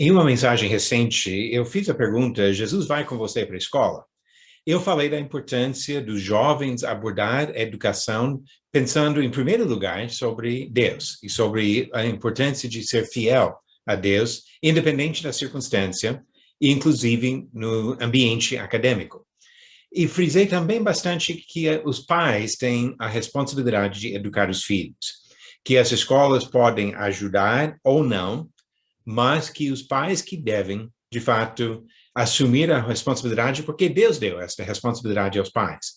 Em uma mensagem recente, eu fiz a pergunta: Jesus vai com você para a escola? Eu falei da importância dos jovens abordar a educação pensando, em primeiro lugar, sobre Deus e sobre a importância de ser fiel a Deus, independente da circunstância, inclusive no ambiente acadêmico. E frisei também bastante que os pais têm a responsabilidade de educar os filhos, que as escolas podem ajudar ou não, mas que os pais que devem, de fato, assumir a responsabilidade, porque Deus deu essa responsabilidade aos pais.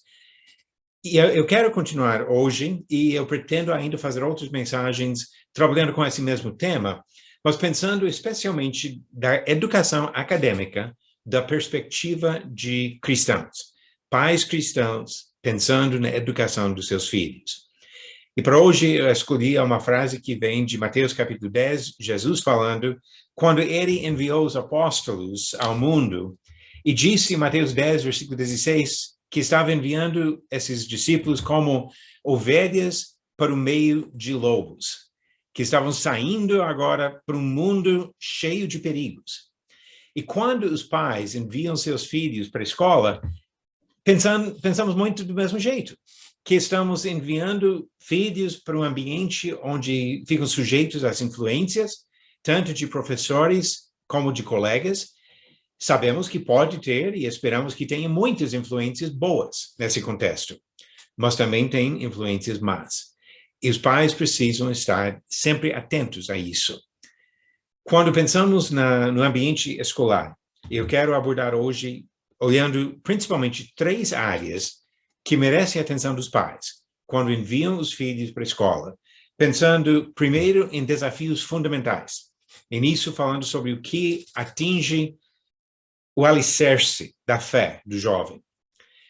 E eu quero continuar hoje, e eu pretendo ainda fazer outras mensagens trabalhando com esse mesmo tema, mas pensando especialmente da educação acadêmica, da perspectiva de cristãos, pais cristãos pensando na educação dos seus filhos. E para hoje eu escolhi uma frase que vem de Mateus capítulo 10, Jesus falando, quando ele enviou os apóstolos ao mundo, e disse em Mateus 10, versículo 16, que estava enviando esses discípulos como ovelhas para o meio de lobos, que estavam saindo agora para um mundo cheio de perigos. E quando os pais enviam seus filhos para a escola, pensamos muito do mesmo jeito, que estamos enviando filhos para um ambiente onde ficam sujeitos às influências, tanto de professores como de colegas. Sabemos que pode ter e esperamos que tenha muitas influências boas nesse contexto, mas também tem influências más. E os pais precisam estar sempre atentos a isso. Quando pensamos no ambiente escolar, eu quero abordar hoje olhando principalmente 3 áreas que merecem a atenção dos pais, quando enviam os filhos para a escola, pensando primeiro em desafios fundamentais, e nisso falando sobre o que atinge o alicerce da fé do jovem.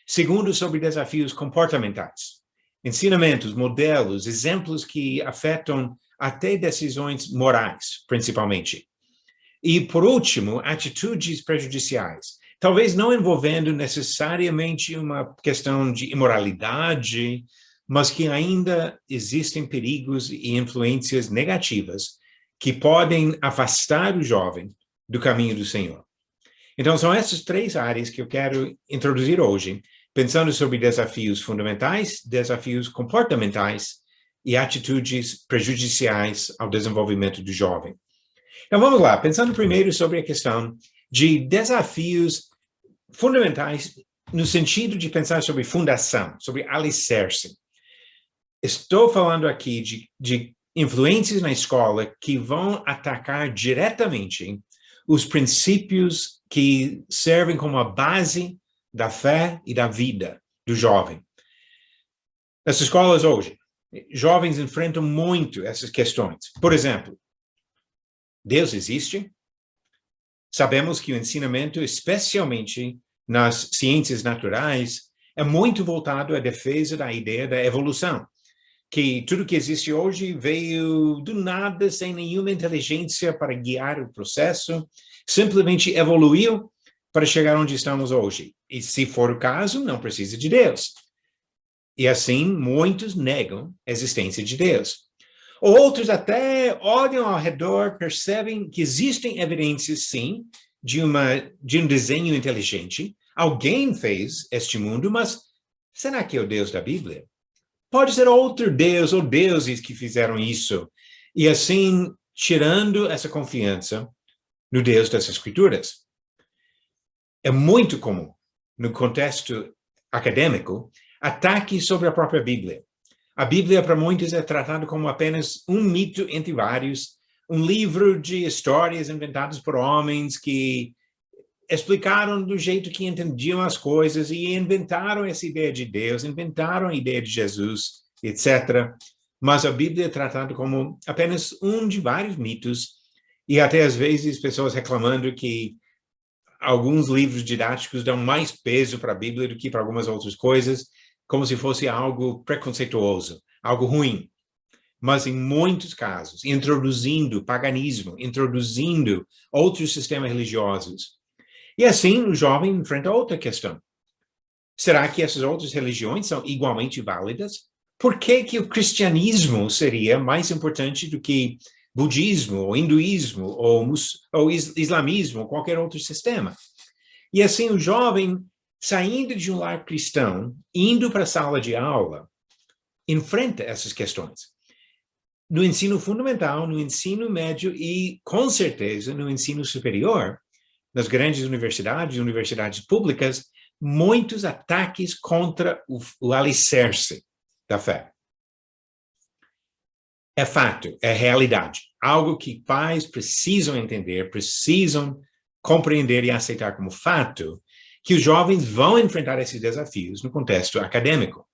Segundo, sobre desafios comportamentais, ensinamentos, modelos, exemplos que afetam até decisões morais, principalmente. E, por último, atitudes prejudiciais, talvez não envolvendo necessariamente uma questão de imoralidade, mas que ainda existem perigos e influências negativas que podem afastar o jovem do caminho do Senhor. Então, são essas 3 áreas que eu quero introduzir hoje, pensando sobre desafios fundamentais, desafios comportamentais e atitudes prejudiciais ao desenvolvimento do jovem. Então, vamos lá, pensando primeiro sobre a questão de desafios fundamentais no sentido de pensar sobre fundação, sobre alicerce. Estou falando aqui de influências na escola que vão atacar diretamente os princípios que servem como a base da fé e da vida do jovem. Nas escolas hoje, jovens enfrentam muito essas questões. Por exemplo, Deus existe? Sabemos que o ensinamento, especialmente nas ciências naturais, é muito voltado à defesa da ideia da evolução, que tudo que existe hoje veio do nada, sem nenhuma inteligência para guiar o processo, simplesmente evoluiu para chegar onde estamos hoje. E se for o caso, não precisa de Deus. E assim, muitos negam a existência de Deus. Outros até olham ao redor, percebem que existem evidências, sim, de um desenho inteligente. Alguém fez este mundo, mas será que é o Deus da Bíblia? Pode ser outro Deus ou deuses que fizeram isso. E assim, tirando essa confiança no Deus das Escrituras. É muito comum, no contexto acadêmico, ataques sobre a própria Bíblia. A Bíblia, para muitos, é tratada como apenas um mito entre vários, um livro de histórias inventadas por homens que explicaram do jeito que entendiam as coisas e inventaram essa ideia de Deus, inventaram a ideia de Jesus, etc. Mas a Bíblia é tratada como apenas um de vários mitos e até às vezes pessoas reclamando que alguns livros didáticos dão mais peso para a Bíblia do que para algumas outras coisas, como se fosse algo preconceituoso, algo ruim. Mas em muitos casos, introduzindo paganismo, introduzindo outros sistemas religiosos. E assim, o jovem enfrenta outra questão. Será que essas outras religiões são igualmente válidas? Por que o cristianismo seria mais importante do que budismo, ou hinduísmo, ou islamismo, ou qualquer outro sistema. E assim o jovem, saindo de um lar cristão, indo para a sala de aula, enfrenta essas questões. No ensino fundamental, no ensino médio e, com certeza, no ensino superior, nas grandes universidades públicas, muitos ataques contra o alicerce da fé. É fato, é realidade. Algo que pais precisam entender, precisam compreender e aceitar como fato, que os jovens vão enfrentar esses desafios no contexto acadêmico.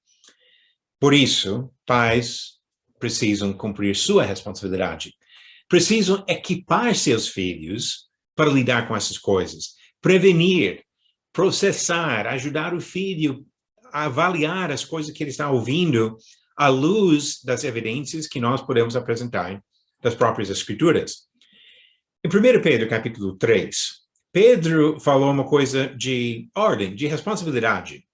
Por isso, pais precisam cumprir sua responsabilidade. Precisam equipar seus filhos para lidar com essas coisas, prevenir, processar, ajudar o filho a avaliar as coisas que ele está ouvindo à luz das evidências que nós podemos apresentar das próprias Escrituras. Em 1 Pedro, capítulo 3, Pedro falou uma coisa de ordem, de responsabilidade,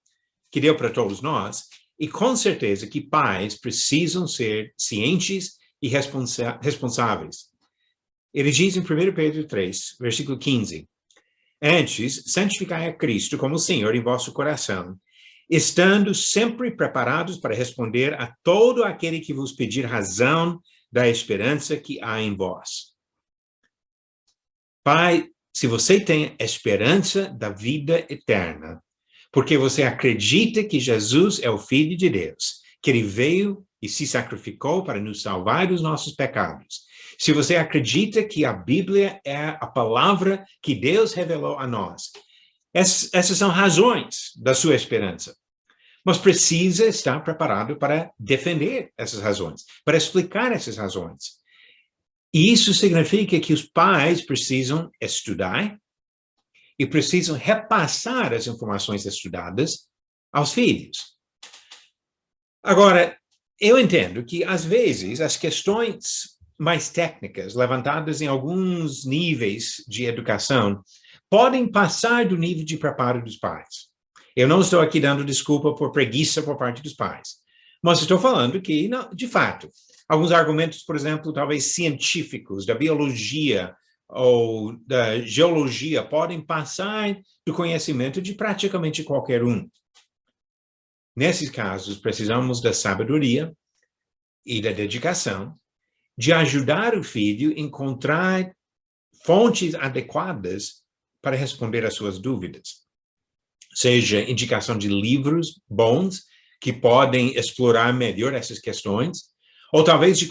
que deu para todos nós, e com certeza que pais precisam ser cientes e responsáveis. Ele diz em 1 Pedro 3, versículo 15, antes, santificai a Cristo como Senhor em vosso coração, estando sempre preparados para responder a todo aquele que vos pedir razão da esperança que há em vós. Pai, se você tem esperança da vida eterna, porque você acredita que Jesus é o Filho de Deus, que ele veio e se sacrificou para nos salvar dos nossos pecados. Se você acredita que a Bíblia é a palavra que Deus revelou a nós, essas são razões da sua esperança. Mas precisa estar preparado para defender essas razões, para explicar essas razões. E isso significa que os pais precisam estudar e precisam repassar as informações estudadas aos filhos. Agora, eu entendo que, às vezes, as questões mais técnicas, levantadas em alguns níveis de educação, podem passar do nível de preparo dos pais. Eu não estou aqui dando desculpa por preguiça por parte dos pais, mas estou falando que, não, de fato, alguns argumentos, por exemplo, talvez científicos, da biologia, ou da geologia podem passar do conhecimento de praticamente qualquer um. Nesses casos, precisamos da sabedoria e da dedicação de ajudar o filho a encontrar fontes adequadas para responder às suas dúvidas. Seja indicação de livros bons que podem explorar melhor essas questões, ou talvez de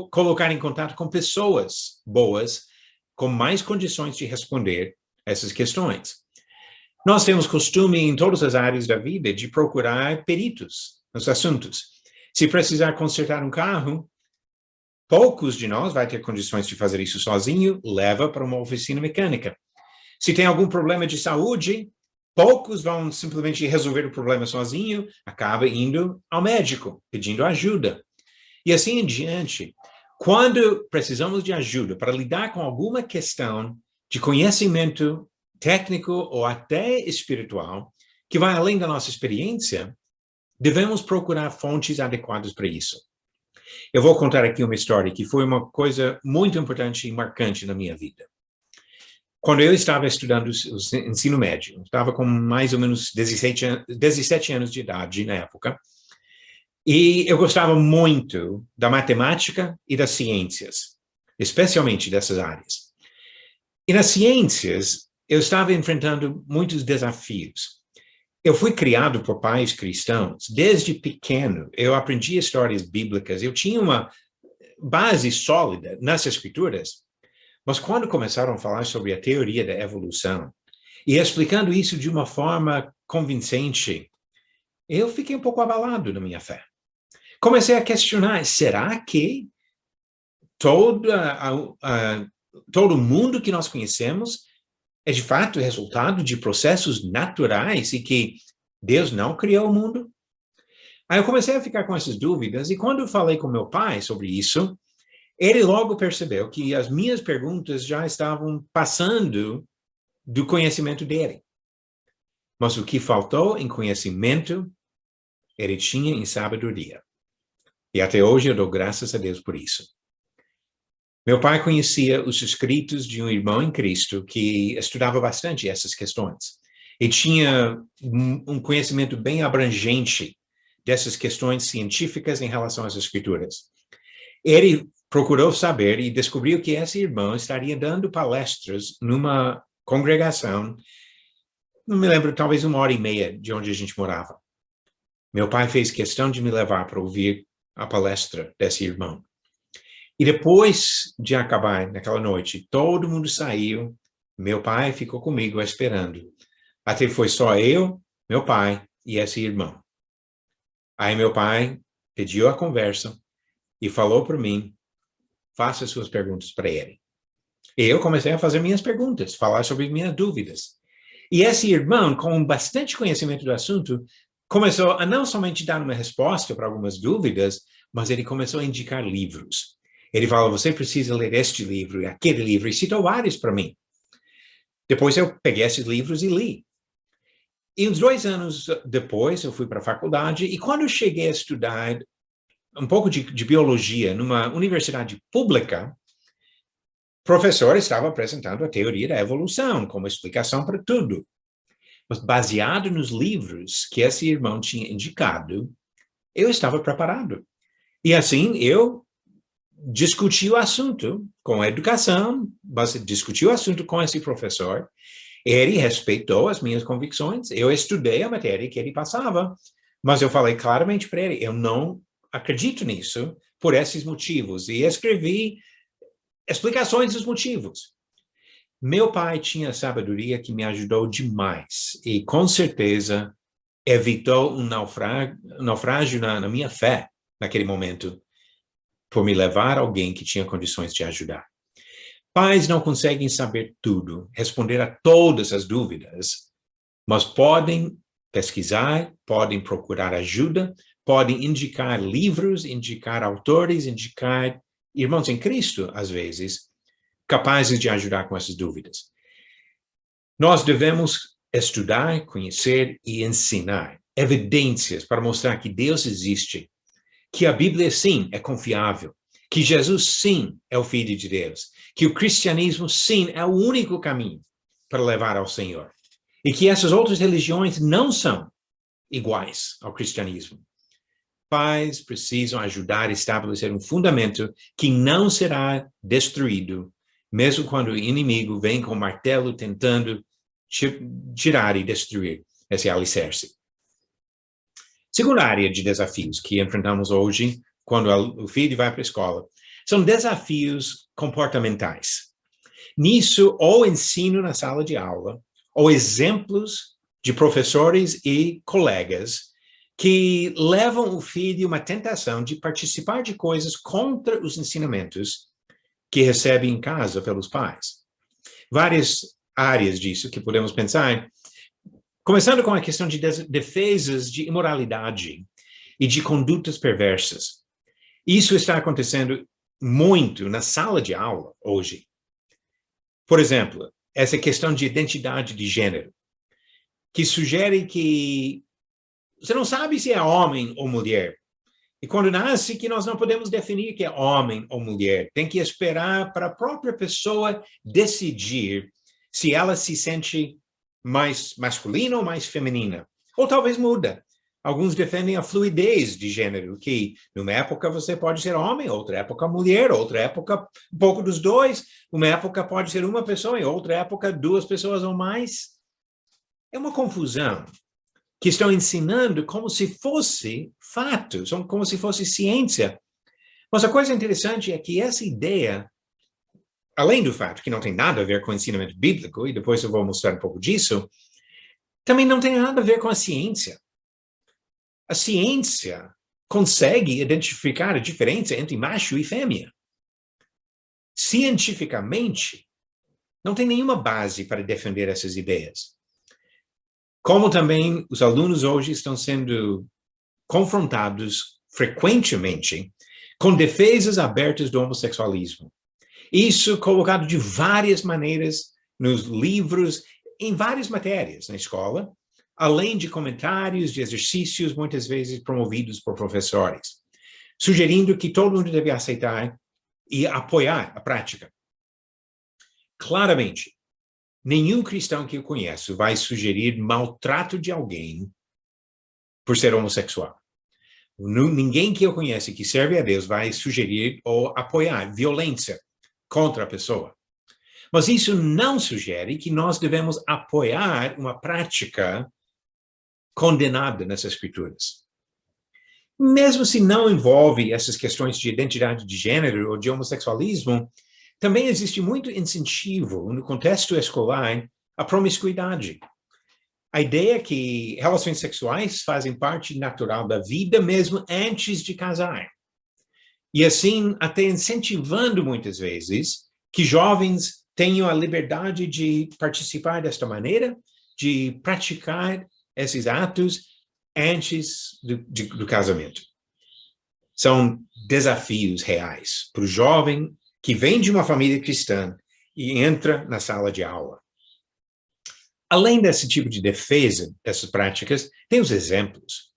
colocar em contato com pessoas boas com mais condições de responder essas questões. Nós temos costume em todas as áreas da vida de procurar peritos nos assuntos. Se precisar consertar um carro, poucos de nós vai ter condições de fazer isso sozinho, leva para uma oficina mecânica. Se tem algum problema de saúde, poucos vão simplesmente resolver o problema sozinho, acaba indo ao médico, pedindo ajuda. E assim em diante. Quando precisamos de ajuda para lidar com alguma questão de conhecimento técnico ou até espiritual, que vai além da nossa experiência, devemos procurar fontes adequadas para isso. Eu vou contar aqui uma história que foi uma coisa muito importante e marcante na minha vida. Quando eu estava estudando o ensino médio, estava com mais ou menos 17 anos de idade na época, e eu gostava muito da matemática e das ciências, especialmente dessas áreas. E nas ciências, eu estava enfrentando muitos desafios. Eu fui criado por pais cristãos. Desde pequeno, eu aprendi histórias bíblicas. Eu tinha uma base sólida nas escrituras. Mas quando começaram a falar sobre a teoria da evolução, e explicando isso de uma forma convincente, eu fiquei um pouco abalado na minha fé. Comecei a questionar, será que todo mundo que nós conhecemos é de fato resultado de processos naturais e que Deus não criou o mundo? Aí eu comecei a ficar com essas dúvidas e quando eu falei com meu pai sobre isso, ele logo percebeu que as minhas perguntas já estavam passando do conhecimento dele. Mas o que faltou em conhecimento, ele tinha em sabedoria. E até hoje eu dou graças a Deus por isso. Meu pai conhecia os escritos de um irmão em Cristo que estudava bastante essas questões. E tinha um conhecimento bem abrangente dessas questões científicas em relação às escrituras. Ele procurou saber e descobriu que esse irmão estaria dando palestras numa congregação, não me lembro, talvez 1h30 de onde a gente morava. Meu pai fez questão de me levar para ouvir a palestra desse irmão. E depois de acabar naquela noite, todo mundo saiu, meu pai ficou comigo esperando. Até foi só eu, meu pai e esse irmão. Aí meu pai pediu a conversa e falou para mim, faça suas perguntas para ele. E eu comecei a fazer minhas perguntas, falar sobre minhas dúvidas. E esse irmão, com bastante conhecimento do assunto, começou a não somente dar uma resposta para algumas dúvidas, mas ele começou a indicar livros. Ele falou, você precisa ler este livro e aquele livro, e citou vários para mim. Depois eu peguei esses livros e li. E uns 2 anos depois, eu fui para a faculdade, e quando eu cheguei a estudar um pouco de biologia numa universidade pública, o professor estava apresentando a teoria da evolução como explicação para tudo. Mas baseado nos livros que esse irmão tinha indicado, eu estava preparado. E assim, eu discuti o assunto com a educação, discuti o assunto com esse professor, ele respeitou as minhas convicções, eu estudei a matéria que ele passava, mas eu falei claramente para ele, eu não acredito nisso por esses motivos, e escrevi explicações dos motivos. Meu pai tinha sabedoria que me ajudou demais, e com certeza evitou um naufrágio na minha fé naquele momento, por me levar a alguém que tinha condições de ajudar. Pais não conseguem saber tudo, responder a todas as dúvidas, mas podem pesquisar, podem procurar ajuda, podem indicar livros, indicar autores, indicar irmãos em Cristo, às vezes, capazes de ajudar com essas dúvidas. Nós devemos estudar, conhecer e ensinar evidências para mostrar que Deus existe, que a Bíblia, sim, é confiável, que Jesus, sim, é o Filho de Deus, que o cristianismo, sim, é o único caminho para levar ao Senhor, e que essas outras religiões não são iguais ao cristianismo. Pais precisam ajudar a estabelecer um fundamento que não será destruído, mesmo quando o inimigo vem com o martelo tentando tirar e destruir esse alicerce. Segunda área de desafios que enfrentamos hoje, quando o filho vai para a escola, são desafios comportamentais. Nisso, ou ensino na sala de aula, ou exemplos de professores e colegas que levam o filho a uma tentação de participar de coisas contra os ensinamentos que recebe em casa pelos pais. Várias áreas disso que podemos pensar, começando com a questão de defesas de imoralidade e de condutas perversas. Isso está acontecendo muito na sala de aula hoje. Por exemplo, essa questão de identidade de gênero, que sugere que você não sabe se é homem ou mulher. E quando nasce, que nós não podemos definir que é homem ou mulher. Tem que esperar para a própria pessoa decidir se ela se sente mais masculina ou mais feminina. Ou talvez muda. Alguns defendem a fluidez de gênero, que numa época você pode ser homem, outra época mulher, outra época um pouco dos dois, uma época pode ser uma pessoa, em outra época 2 pessoas ou mais. É uma confusão que estão ensinando como se fosse fato, como se fosse ciência. Mas a coisa interessante é que essa ideia, além do fato que não tem nada a ver com o ensinamento bíblico, e depois eu vou mostrar um pouco disso, também não tem nada a ver com a ciência. A ciência consegue identificar a diferença entre macho e fêmea. Cientificamente, não tem nenhuma base para defender essas ideias. Como também os alunos hoje estão sendo confrontados frequentemente com defesas abertas do homossexualismo. Isso colocado de várias maneiras nos livros, em várias matérias na escola, além de comentários, de exercícios, muitas vezes promovidos por professores, sugerindo que todo mundo deve aceitar e apoiar a prática. Claramente, nenhum cristão que eu conheço vai sugerir maltrato de alguém por ser homossexual. Ninguém que eu conheço que serve a Deus vai sugerir ou apoiar violência contra a pessoa. Mas isso não sugere que nós devemos apoiar uma prática condenada nas Escrituras. Mesmo se não envolve essas questões de identidade de gênero ou de homossexualismo, também existe muito incentivo no contexto escolar à promiscuidade. A ideia é que relações sexuais fazem parte natural da vida mesmo antes de casar. E assim, até incentivando muitas vezes que jovens tenham a liberdade de participar desta maneira, de praticar esses atos antes do casamento. São desafios reais para o jovem que vem de uma família cristã e entra na sala de aula. Além desse tipo de defesa dessas práticas, tem os exemplos.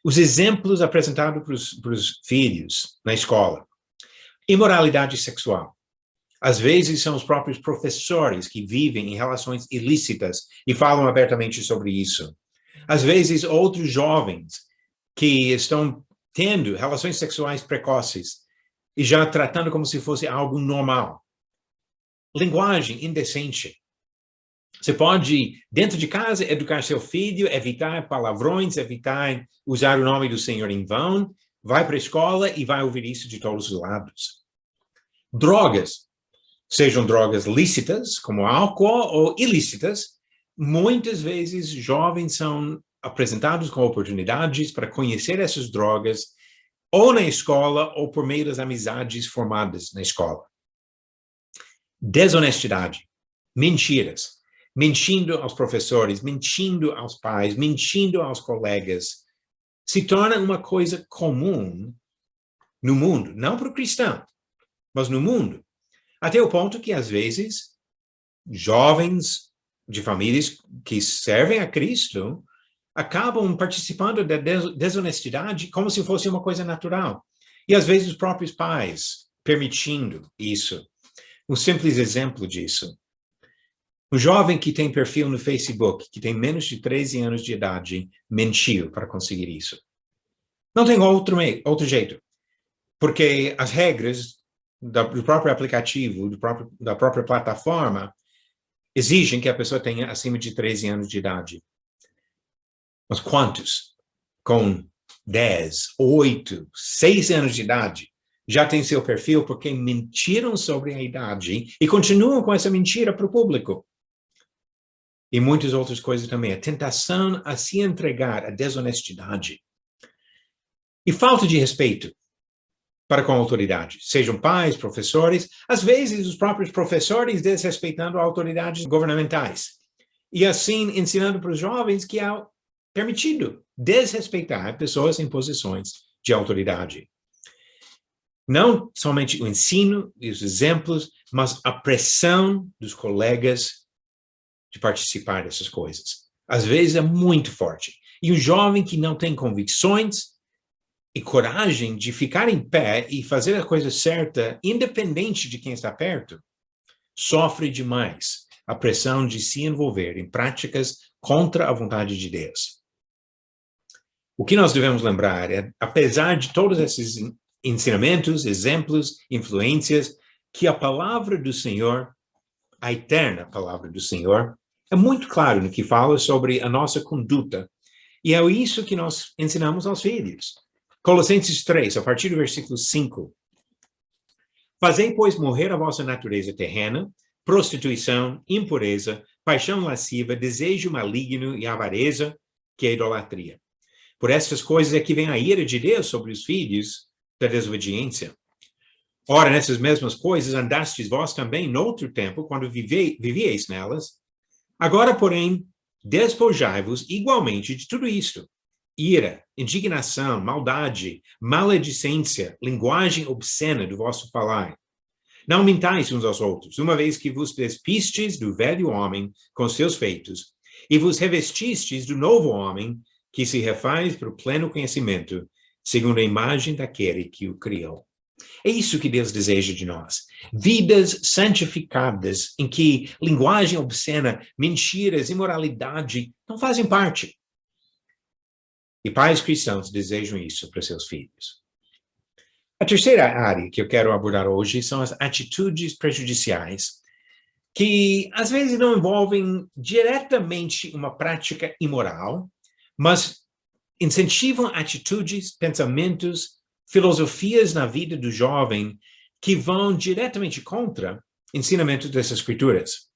Os exemplos apresentados para os filhos na escola. Imoralidade sexual. Às vezes são os próprios professores que vivem em relações ilícitas e falam abertamente sobre isso. Às vezes, outros jovens que estão tendo relações sexuais precoces e já tratando como se fosse algo normal. Linguagem indecente. Você pode, dentro de casa, educar seu filho, evitar palavrões, evitar usar o nome do Senhor em vão, vai para a escola e vai ouvir isso de todos os lados. Drogas, sejam drogas lícitas, como álcool, ou ilícitas, muitas vezes jovens são apresentados com oportunidades para conhecer essas drogas, ou na escola, ou por meio das amizades formadas na escola. Desonestidade, mentiras. Mentindo aos professores, mentindo aos pais, mentindo aos colegas, se torna uma coisa comum no mundo, não para o cristão, mas no mundo, até o ponto que, às vezes, jovens de famílias que servem a Cristo acabam participando da desonestidade como se fosse uma coisa natural. E, às vezes, os próprios pais permitindo isso. Um simples exemplo disso. Um jovem que tem perfil no Facebook, que tem menos de 13 anos de idade, mentiu para conseguir isso. Não tem outro jeito, porque as regras do próprio aplicativo, da própria plataforma, exigem que a pessoa tenha acima de 13 anos de idade. Mas quantos com 10, 8, 6 anos de idade já têm seu perfil porque mentiram sobre a idade e continuam com essa mentira para o público? E muitas outras coisas também. A tentação a se entregar à desonestidade. E falta de respeito para com a autoridade. Sejam pais, professores, às vezes os próprios professores desrespeitando autoridades governamentais. E assim ensinando para os jovens que é permitido desrespeitar pessoas em posições de autoridade. Não somente o ensino e os exemplos, mas a pressão dos colegas de participar dessas coisas. Às vezes é muito forte. E um jovem que não tem convicções e coragem de ficar em pé e fazer a coisa certa, independente de quem está perto, sofre demais a pressão de se envolver em práticas contra a vontade de Deus. O que nós devemos lembrar é, apesar de todos esses ensinamentos, exemplos, influências, que a palavra do Senhor, a eterna palavra do Senhor, é muito claro no que fala sobre a nossa conduta. E é isso que nós ensinamos aos filhos. Colossenses 3, a partir do versículo 5. Fazei, pois, morrer a vossa natureza terrena, prostituição, impureza, paixão lasciva, desejo maligno e avareza, que é a idolatria. Por estas coisas é que vem a ira de Deus sobre os filhos da desobediência. Ora, nessas mesmas coisas andastes vós também noutro tempo, quando vivieis nelas. Agora, porém, despojai-vos igualmente de tudo isto: ira, indignação, maldade, maledicência, linguagem obscena do vosso falar. Não mintais uns aos outros, uma vez que vos despistes do velho homem com seus feitos, e vos revestistes do novo homem, que se refaz para o pleno conhecimento, segundo a imagem daquele que o criou. É isso que Deus deseja de nós. Vidas santificadas, em que linguagem obscena, mentiras, imoralidade não fazem parte. E pais cristãos desejam isso para seus filhos. A terceira área que eu quero abordar hoje são as atitudes prejudiciais, que às vezes não envolvem diretamente uma prática imoral, mas incentivam atitudes, pensamentos, filosofias na vida do jovem que vão diretamente contra o ensinamento dessas escrituras.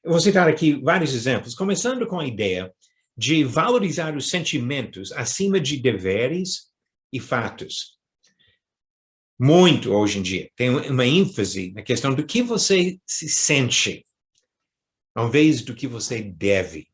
Eu vou citar aqui vários exemplos, começando com a ideia de valorizar os sentimentos acima de deveres e fatos. Muito hoje em dia tem uma ênfase na questão do que você se sente, ao invés do que você deve.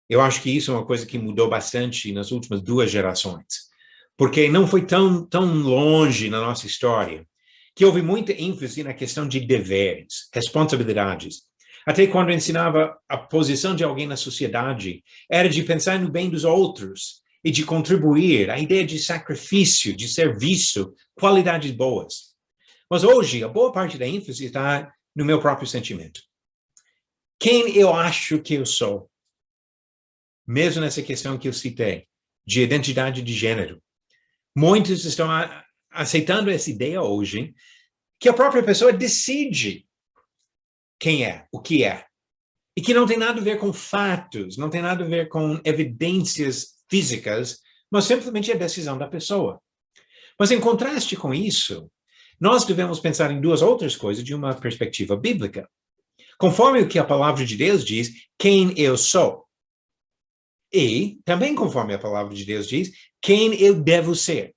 Eu acho que isso é uma coisa que mudou bastante nas últimas 2 gerações, porque não foi tão longe na nossa história que houve muita ênfase na questão de deveres, responsabilidades. Até quando eu ensinava a posição de alguém na sociedade, era de pensar no bem dos outros e de contribuir, a ideia de sacrifício, de serviço, qualidades boas. Mas hoje, a boa parte da ênfase está no meu próprio sentimento. Quem eu acho que eu sou? Mesmo nessa questão que eu citei, de identidade de gênero. Muitos estão aceitando essa ideia hoje, que a própria pessoa decide quem é, o que é. E que não tem nada a ver com fatos, não tem nada a ver com evidências físicas, mas simplesmente a decisão da pessoa. Mas em contraste com isso, nós devemos pensar em 2 outras coisas de uma perspectiva bíblica. Conforme o que a palavra de Deus diz, quem eu sou. E, também conforme a palavra de Deus diz, quem eu devo ser.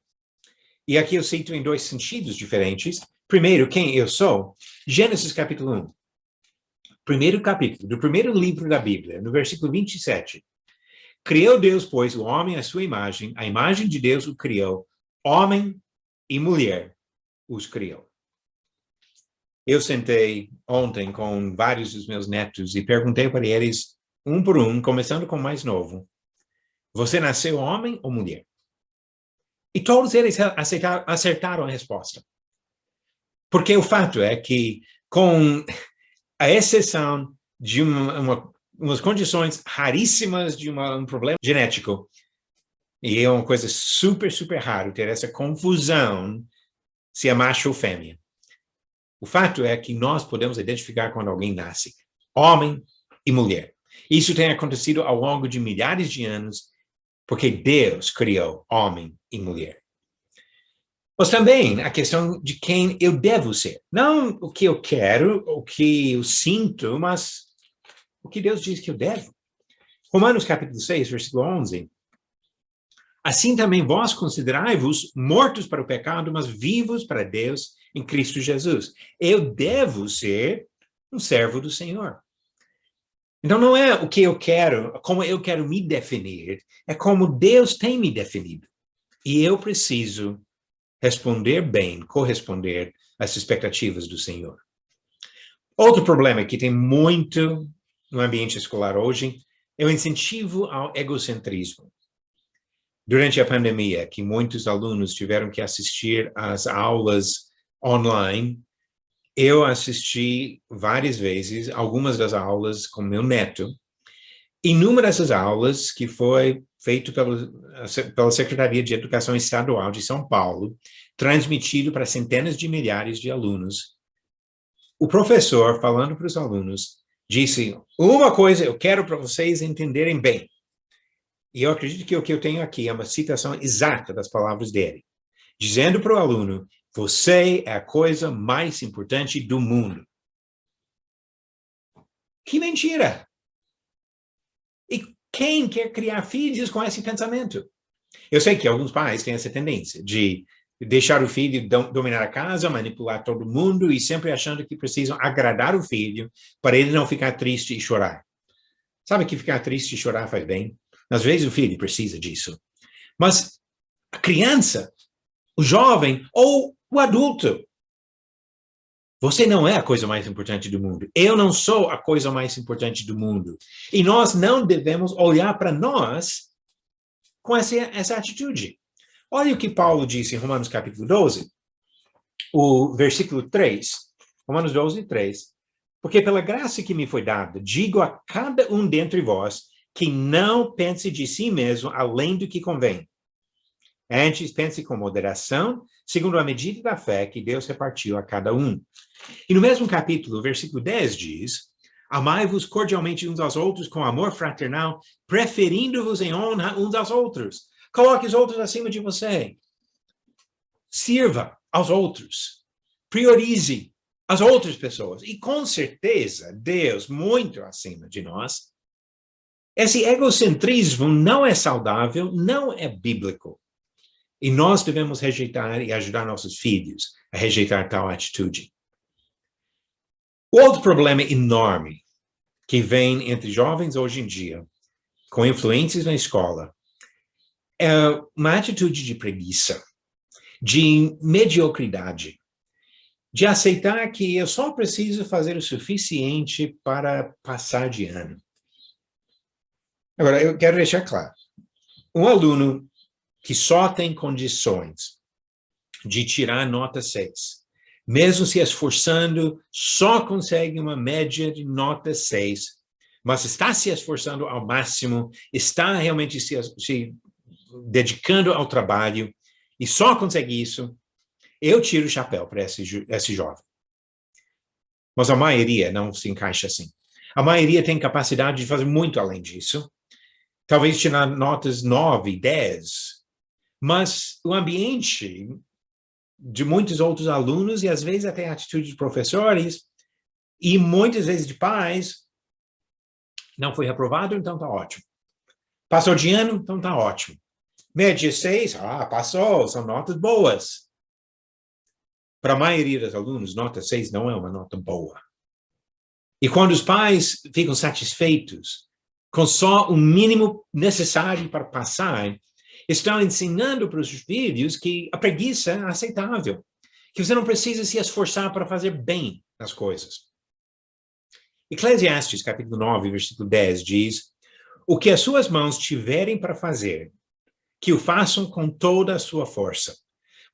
E aqui eu cito em 2 sentidos diferentes. Primeiro, quem eu sou. Gênesis capítulo 1. Primeiro capítulo, do primeiro livro da Bíblia, no versículo 27. Criou Deus, pois, o homem à sua imagem, a imagem de Deus o criou, homem e mulher os criou. Eu sentei ontem com vários dos meus netos e perguntei para eles, um por um, começando com o mais novo, você nasceu homem ou mulher? E todos eles acertaram a resposta. Porque o fato é que, com a exceção de umas condições raríssimas de um problema genético, e é uma coisa super, super rara ter essa confusão se é macho ou fêmea. O fato é que nós podemos identificar quando alguém nasce, homem e mulher. Isso tem acontecido ao longo de milhares de anos, porque Deus criou homem e mulher. Mas também a questão de quem eu devo ser. Não o que eu quero, o que eu sinto, mas o que Deus diz que eu devo. Romanos capítulo 6, versículo 11. Assim também vós considerai-vos mortos para o pecado, mas vivos para Deus em Cristo Jesus. Eu devo ser um servo do Senhor. Então não é o que eu quero, como eu quero me definir, é como Deus tem me definido. E eu preciso responder bem, corresponder às expectativas do Senhor. Outro problema que tem muito no ambiente escolar hoje é o incentivo ao egocentrismo. Durante a pandemia, que muitos alunos tiveram que assistir às aulas online, eu assisti várias vezes algumas das aulas com meu neto. E numa dessas aulas, que foi feito pela Secretaria de Educação Estadual de São Paulo, transmitido para centenas de milhares de alunos, o professor, falando para os alunos, disse, uma coisa eu quero para vocês entenderem bem. E eu acredito que o que eu tenho aqui é uma citação exata das palavras dele, dizendo para o aluno, você é a coisa mais importante do mundo. Que mentira! E quem quer criar filhos com esse pensamento? Eu sei que alguns pais têm essa tendência de deixar o filho dominar a casa, manipular todo mundo e sempre achando que precisam agradar o filho para ele não ficar triste e chorar. Sabe que ficar triste e chorar faz bem? Às vezes o filho precisa disso. Mas a criança, o jovem ou o adulto, você não é a coisa mais importante do mundo. Eu não sou a coisa mais importante do mundo. E nós não devemos olhar para nós com essa atitude. Olha o que Paulo disse em Romanos capítulo 12. o versículo 3, Romanos 12, 3. Porque pela graça que me foi dada, digo a cada um dentre vós que não pense de si mesmo além do que convém. Antes, pense com moderação, segundo a medida da fé que Deus repartiu a cada um. E no mesmo capítulo, versículo 10 diz: amai-vos cordialmente uns aos outros com amor fraternal, preferindo-vos em honra uns aos outros. Coloque os outros acima de você. Sirva aos outros. Priorize as outras pessoas. E com certeza, Deus, muito acima de nós. Esse egocentrismo não é saudável, não é bíblico. E nós devemos rejeitar e ajudar nossos filhos a rejeitar tal atitude. Outro problema enorme que vem entre jovens hoje em dia, com influências na escola, é uma atitude de preguiça, de mediocridade, de aceitar que eu só preciso fazer o suficiente para passar de ano. Agora, eu quero deixar claro, um aluno que só tem condições de tirar nota 6, mesmo se esforçando, só consegue uma média de nota 6, mas está se esforçando ao máximo, está realmente se dedicando ao trabalho, e só consegue isso, eu tiro o chapéu para esse jovem. Mas a maioria não se encaixa assim. A maioria tem capacidade de fazer muito além disso. Talvez tirar notas 9, 10, mas o ambiente de muitos outros alunos, e às vezes até a atitude de professores, e muitas vezes de pais, não foi reprovado, então está ótimo. Passou de ano, então está ótimo. Média 6, passou, são notas boas. Para a maioria dos alunos, nota 6 não é uma nota boa. E quando os pais ficam satisfeitos com só o mínimo necessário para passar, estão ensinando para os filhos que a preguiça é aceitável, que você não precisa se esforçar para fazer bem as coisas. Eclesiastes, capítulo 9, versículo 10, diz: o que as suas mãos tiverem para fazer, que o façam com toda a sua força.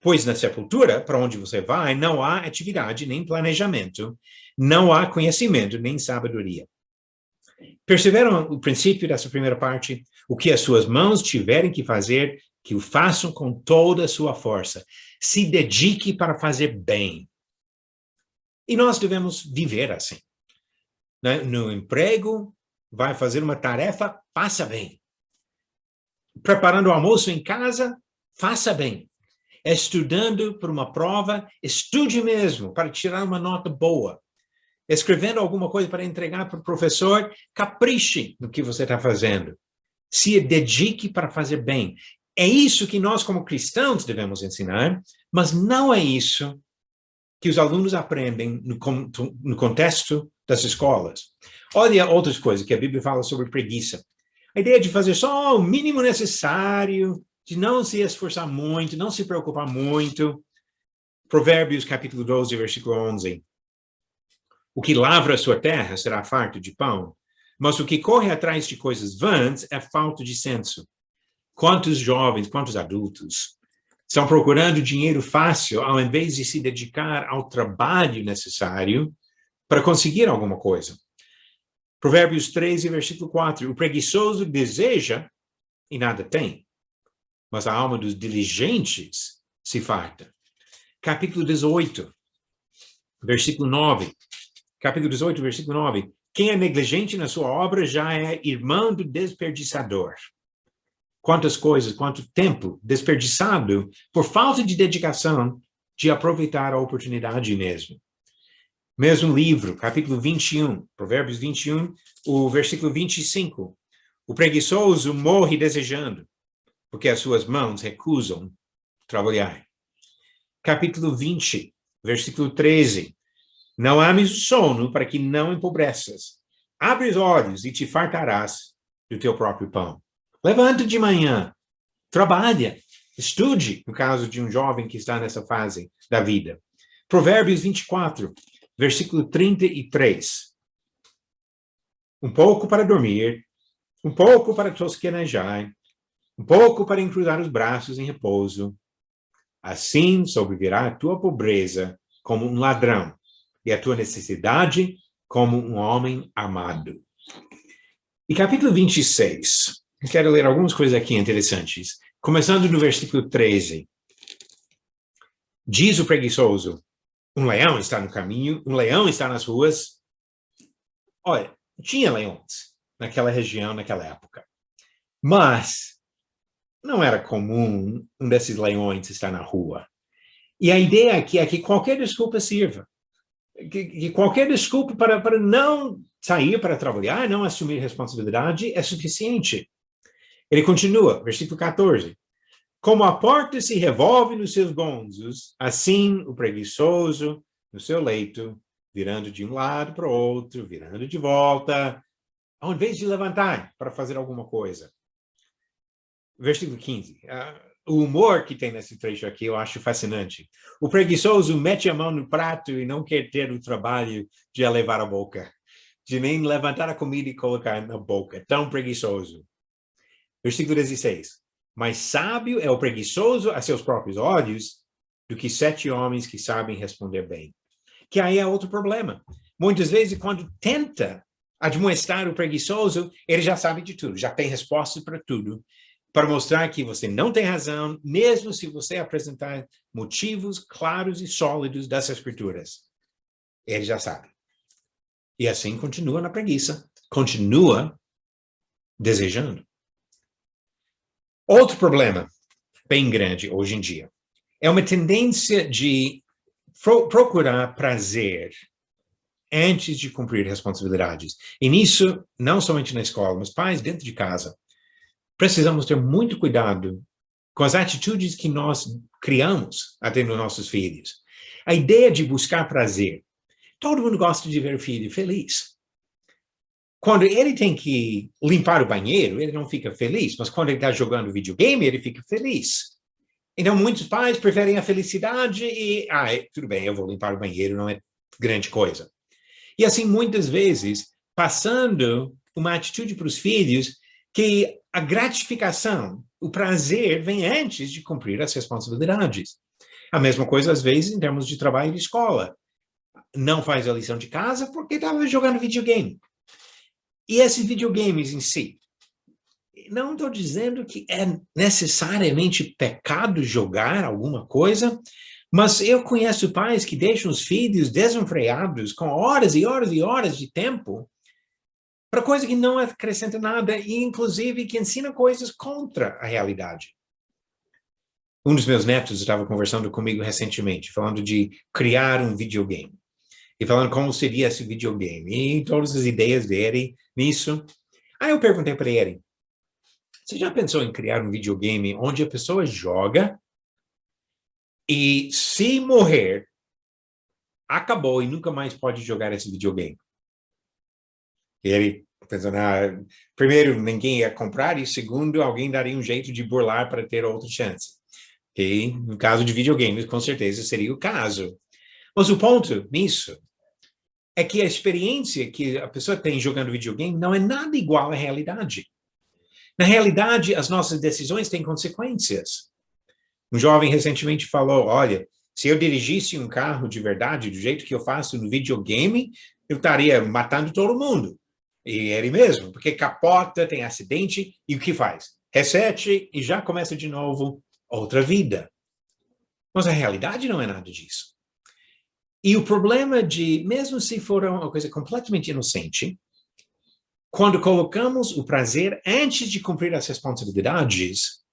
Pois na sepultura, para onde você vai, não há atividade nem planejamento, não há conhecimento nem sabedoria. Perceberam o princípio dessa primeira parte? O que as suas mãos tiverem que fazer, que o façam com toda a sua força. Se dedique para fazer bem. E nós devemos viver assim. No emprego, vai fazer uma tarefa, faça bem. Preparando o almoço em casa, faça bem. Estudando para uma prova, estude mesmo, para tirar uma nota boa. Escrevendo alguma coisa para entregar para o professor, capriche no que você está fazendo. Se dedique para fazer bem. É isso que nós, como cristãos, devemos ensinar, mas não é isso que os alunos aprendem no contexto das escolas. Olha outras coisas que a Bíblia fala sobre preguiça. A ideia de fazer só o mínimo necessário, de não se esforçar muito, não se preocupar muito. Provérbios, capítulo 12, versículo 11. O que lavra a sua terra será farto de pão, mas o que corre atrás de coisas vãs é falta de senso. Quantos jovens, quantos adultos estão procurando dinheiro fácil ao invés de se dedicar ao trabalho necessário para conseguir alguma coisa? Provérbios 13, versículo 4. O preguiçoso deseja e nada tem, mas a alma dos diligentes se farta. Capítulo 18, versículo 9. Capítulo 18, versículo 9. Quem é negligente na sua obra já é irmão do desperdiçador. Quantas coisas, quanto tempo desperdiçado por falta de dedicação de aproveitar a oportunidade mesmo. Mesmo livro, capítulo 21, Provérbios 21, o versículo 25. O preguiçoso morre desejando, porque as suas mãos recusam trabalhar. Capítulo 20, versículo 13. Não ames o sono para que não empobreças. Abre os olhos e te fartarás do teu próprio pão. Levanta de manhã, trabalha, estude, no caso de um jovem que está nessa fase da vida. Provérbios 24, versículo 33. Um pouco para dormir, um pouco para tosquenejar, um pouco para encruzar os braços em repouso, Assim sobrevirá a tua pobreza como um ladrão, e a tua necessidade como um homem amado. E capítulo 26, eu quero ler algumas coisas aqui interessantes. Começando no versículo 13. Diz o preguiçoso, um leão está no caminho, um leão está nas ruas. Olha, tinha leões naquela região, naquela época. Mas não era comum um desses leões estar na rua. E a ideia aqui é que qualquer desculpa sirva. Que qualquer desculpa para não sair para trabalhar, não assumir responsabilidade, é suficiente. Ele continua, versículo 14. Como a porta se revolve nos seus gonzos, assim o preguiçoso no seu leito, virando de um lado para o outro, virando de volta, ao invés de levantar para fazer alguma coisa. Versículo 15. O humor que tem nesse trecho aqui eu acho fascinante. O preguiçoso mete a mão no prato e não quer ter o trabalho de a levar à boca, de nem levantar a comida e colocar na boca. Tão preguiçoso. Versículo 16. Mais sábio é o preguiçoso a seus próprios olhos do que 7 homens que sabem responder bem. Que aí é outro problema. Muitas vezes, quando tenta admoestar o preguiçoso, ele já sabe de tudo, já tem resposta para tudo, para mostrar que você não tem razão, mesmo se você apresentar motivos claros e sólidos das escrituras. Ele já sabe. E assim continua na preguiça, continua desejando. Outro problema bem grande hoje em dia é uma tendência de procurar prazer antes de cumprir responsabilidades. E nisso, não somente na escola, mas pais dentro de casa. Precisamos ter muito cuidado com as atitudes que nós criamos até nos nossos filhos. A ideia de buscar prazer. Todo mundo gosta de ver o filho feliz. Quando ele tem que limpar o banheiro, ele não fica feliz, mas quando ele está jogando videogame, ele fica feliz. Então, muitos pais preferem a felicidade e, tudo bem, eu vou limpar o banheiro, não é grande coisa. E assim, muitas vezes, passando uma atitude para os filhos que a gratificação, o prazer vem antes de cumprir as responsabilidades. A mesma coisa, às vezes, em termos de trabalho de escola. Não faz a lição de casa porque estava jogando videogame. E esses videogames em si, não estou dizendo que é necessariamente pecado jogar alguma coisa, mas eu conheço pais que deixam os filhos desenfreados com horas e horas e horas de tempo para coisa que não acrescenta nada e, inclusive, que ensina coisas contra a realidade. Um dos meus netos estava conversando comigo recentemente, falando de criar um videogame. E falando como seria esse videogame. E todas as ideias dele nisso. Aí eu perguntei para ele, você já pensou em criar um videogame onde a pessoa joga e se morrer, acabou e nunca mais pode jogar esse videogame? E ele pensou, primeiro, ninguém ia comprar, e segundo, alguém daria um jeito de burlar para ter outra chance. E no caso de videogames, com certeza seria o caso. Mas o ponto nisso é que a experiência que a pessoa tem jogando videogame não é nada igual à realidade. Na realidade, as nossas decisões têm consequências. Um jovem recentemente falou, olha, se eu dirigisse um carro de verdade, do jeito que eu faço no videogame, eu estaria matando todo mundo. E ele mesmo, porque capota, tem acidente, e o que faz? Resete e já começa de novo outra vida. Mas a realidade não é nada disso. E o problema de, mesmo se for uma coisa completamente inocente, quando colocamos o prazer antes de cumprir as responsabilidades,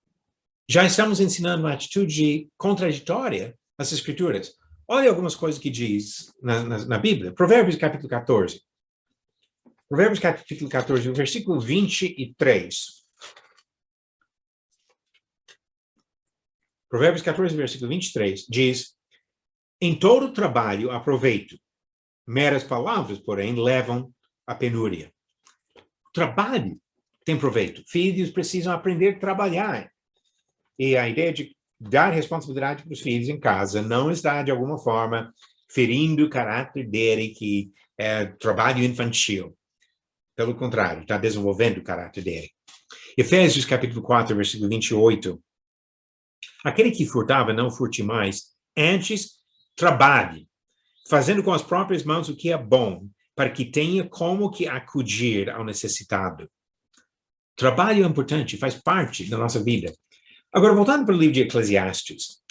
já estamos ensinando uma atitude contraditória às Escrituras. Olha algumas coisas que diz na Bíblia. Provérbios capítulo 14. Provérbios capítulo 14, versículo 23. Provérbios 14, versículo 23, diz: em todo trabalho há proveito. Meras palavras, porém, levam à penúria. O trabalho tem proveito. Filhos precisam aprender a trabalhar. E a ideia de dar responsabilidade para os filhos em casa não está, de alguma forma, ferindo o caráter dele, que é trabalho infantil. Pelo contrário, está desenvolvendo o caráter dele. Efésios capítulo 4, versículo 28, Aquele que furtava, não furte mais. Antes, trabalhe, fazendo com as próprias mãos o que é bom, para que tenha como que acudir ao necessitado. Trabalho é importante, faz parte da nossa vida. Agora, voltando para o livro de Eclesiastes.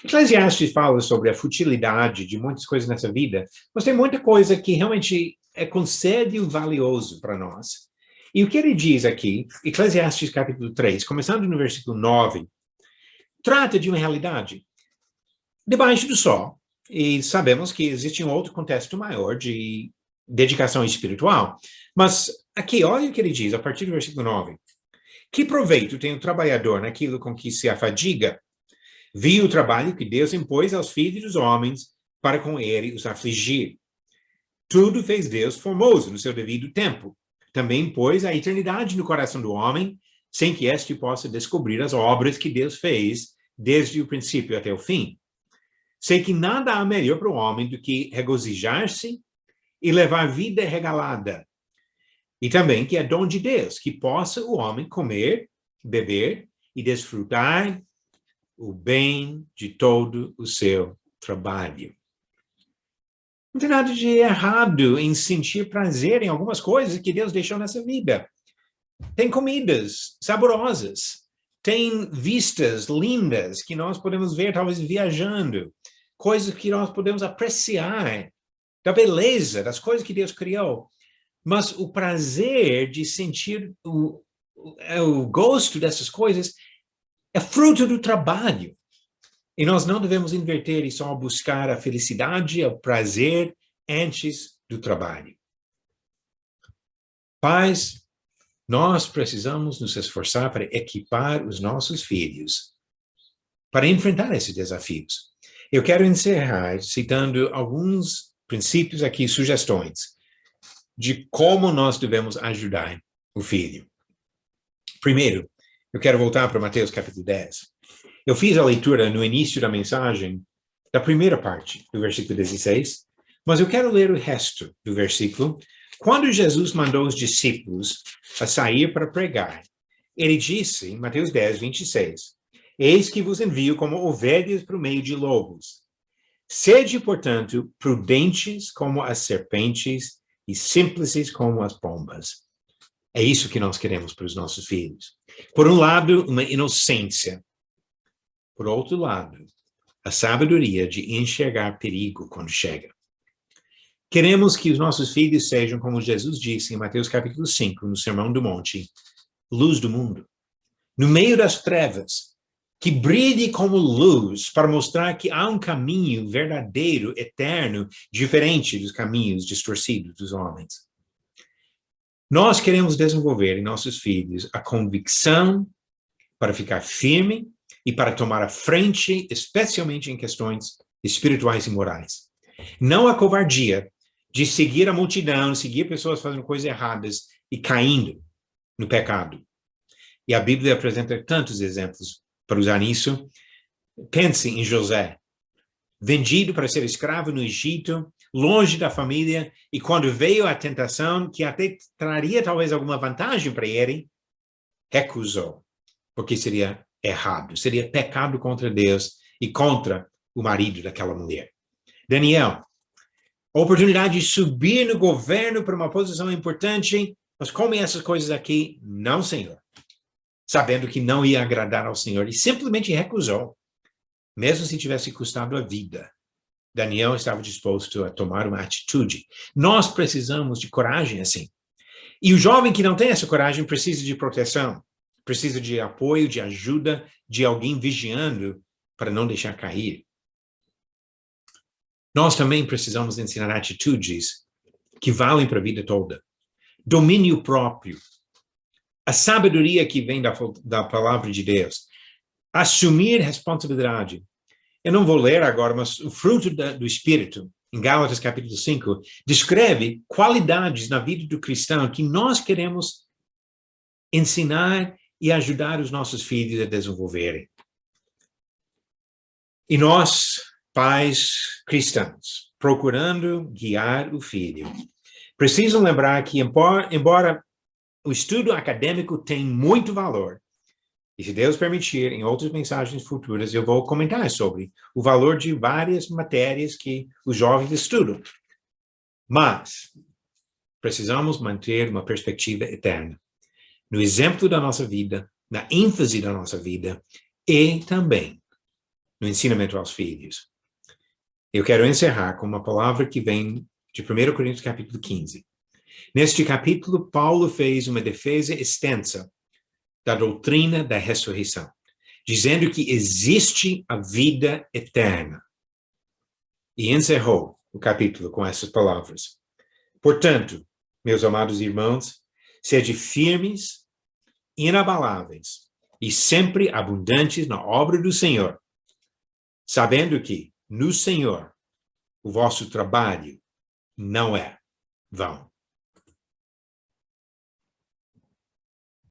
Eclesiastes fala sobre a futilidade de muitas coisas nessa vida, mas tem muita coisa que realmente é conselho valioso para nós. E o que ele diz aqui, Eclesiastes capítulo 3, começando no versículo 9, trata de uma realidade. Debaixo do sol, e sabemos que existe um outro contexto maior de dedicação espiritual, mas aqui, olha o que ele diz, a partir do versículo 9. Que proveito tem o trabalhador naquilo com que se afadiga? Viu o trabalho que Deus impôs aos filhos dos homens para com ele os afligir. Tudo fez Deus formoso no seu devido tempo. Também pôs a eternidade no coração do homem, sem que este possa descobrir as obras que Deus fez desde o princípio até o fim. Sei que nada há melhor para o homem do que regozijar-se e levar vida regalada. E também que é dom de Deus, que possa o homem comer, beber e desfrutar o bem de todo o seu trabalho. Não tem nada de errado em sentir prazer em algumas coisas que Deus deixou nessa vida. Tem comidas saborosas, tem vistas lindas que nós podemos ver, talvez viajando, coisas que nós podemos apreciar, da beleza, das coisas que Deus criou. Mas o prazer de sentir o gosto dessas coisas é fruto do trabalho. E nós não devemos inverter e só buscar a felicidade, o prazer antes do trabalho. Pais, nós precisamos nos esforçar para equipar os nossos filhos para enfrentar esses desafios. Eu quero encerrar citando alguns princípios aqui, sugestões de como nós devemos ajudar o filho. Primeiro, eu quero voltar para Mateus capítulo 10. Eu fiz a leitura no início da mensagem da primeira parte do versículo 16, mas eu quero ler o resto do versículo. Quando Jesus mandou os discípulos a sair para pregar, ele disse, em Mateus 10, 26, eis que vos envio como ovelhas para o meio de lobos. Sede, portanto, prudentes como as serpentes e simples como as pombas. É isso que nós queremos para os nossos filhos. Por um lado, uma inocência. Por outro lado, a sabedoria de enxergar perigo quando chega. Queremos que os nossos filhos sejam, como Jesus disse em Mateus capítulo 5, no Sermão do Monte, luz do mundo. No meio das trevas, que brilhe como luz para mostrar que há um caminho verdadeiro, eterno, diferente dos caminhos distorcidos dos homens. Nós queremos desenvolver em nossos filhos a convicção para ficar firme e para tomar a frente, especialmente em questões espirituais e morais. Não a covardia de seguir a multidão, seguir pessoas fazendo coisas erradas e caindo no pecado. E a Bíblia apresenta tantos exemplos para usar nisso. Pense em José, vendido para ser escravo no Egito, longe da família, e quando veio a tentação, que até traria talvez alguma vantagem para ele, recusou, porque seria errado, seria pecado contra Deus e contra o marido daquela mulher. Daniel, oportunidade de subir no governo para uma posição importante, mas como essas coisas aqui, não, Senhor. Sabendo que não ia agradar ao Senhor, e simplesmente recusou, mesmo se tivesse custado a vida. Daniel estava disposto a tomar uma atitude. Nós precisamos de coragem assim. E o jovem que não tem essa coragem precisa de proteção, precisa de apoio, de ajuda, de alguém vigiando para não deixar cair. Nós também precisamos ensinar atitudes que valem para a vida toda. Domínio próprio. A sabedoria que vem da palavra de Deus. Assumir responsabilidade. Eu não vou ler agora, mas o fruto do Espírito, em Gálatas capítulo 5, descreve qualidades na vida do cristão que nós queremos ensinar e ajudar os nossos filhos a desenvolverem. E nós, pais cristãos, procurando guiar o filho, precisam lembrar que, embora o estudo acadêmico tenha muito valor, E se Deus permitir, em outras mensagens futuras, eu vou comentar sobre o valor de várias matérias que os jovens estudam. Mas precisamos manter uma perspectiva eterna. No exemplo da nossa vida, na ênfase da nossa vida e também no ensinamento aos filhos. Eu quero encerrar com uma palavra que vem de 1 Coríntios capítulo 15. Neste capítulo, Paulo fez uma defesa extensa da doutrina da ressurreição, dizendo que existe a vida eterna. E encerrou o capítulo com essas palavras. Portanto, meus amados irmãos, sede firmes, inabaláveis e sempre abundantes na obra do Senhor, sabendo que, no Senhor, o vosso trabalho não é vão.